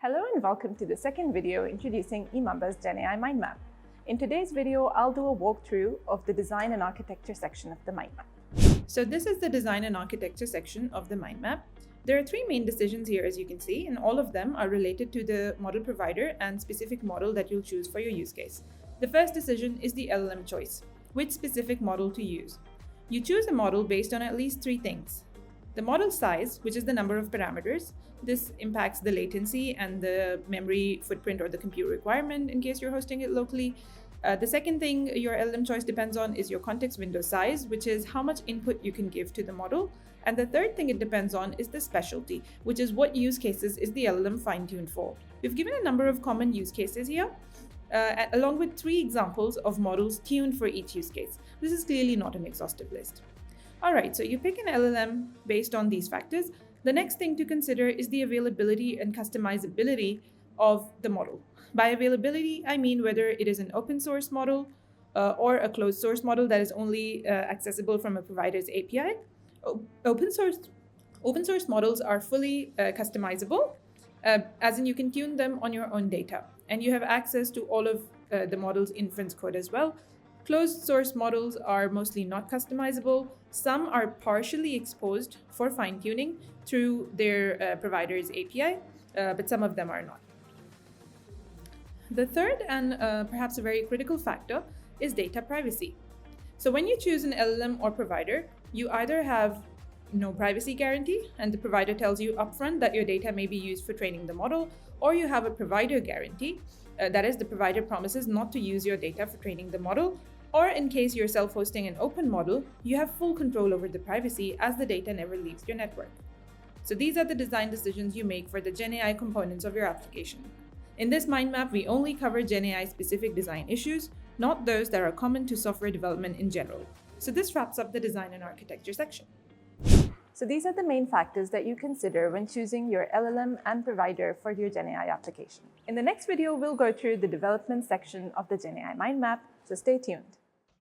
Hello and welcome to the second video introducing Emumba's GenAI Mindmap. In today's video, I'll do a walkthrough of the design and architecture section of the Mindmap. So this is the design and architecture section of the Mindmap. There are three main decisions here, as you can see, and all of them are related to the model provider and specific model that you'll choose for your use case. The first decision is the LLM choice, which specific model to use. You choose a model based on at least three things. The model size, which is the number of parameters. This impacts the latency and the memory footprint or the compute requirement in case you're hosting it locally. The second thing your LLM choice depends on is your context window size, which is how much input you can give to the model. And the third thing it depends on is the specialty, which is what use cases is the LLM fine-tuned for. We've given a number of common use cases here, along with 3 examples of models tuned for each use case. This is clearly not an exhaustive list. Alright, so you pick an LLM based on these factors. The next thing to consider is the availability and customizability of the model. By availability, I mean whether it is an open source model or a closed source model that is only accessible from a provider's API. Open source models are fully customizable, as in you can tune them on your own data, and you have access to all of the model's inference code as well. Closed source models are mostly not customizable. Some are partially exposed for fine-tuning through their provider's API, but some of them are not. The third and perhaps a very critical factor is data privacy. So when you choose an LLM or provider, you either have no privacy guarantee, and the provider tells you upfront that your data may be used for training the model, or you have a provider guarantee, that is, the provider promises not to use your data for training the model, or in case you're self-hosting an open model, you have full control over the privacy as the data never leaves your network. So these are the design decisions you make for the GenAI components of your application. In this mind map, we only cover GenAI specific design issues, not those that are common to software development in general. So this wraps up the design and architecture section. So these are the main factors that you consider when choosing your LLM and provider for your GenAI application. In the next video, we'll go through the development section of the GenAI Mindmap, so stay tuned.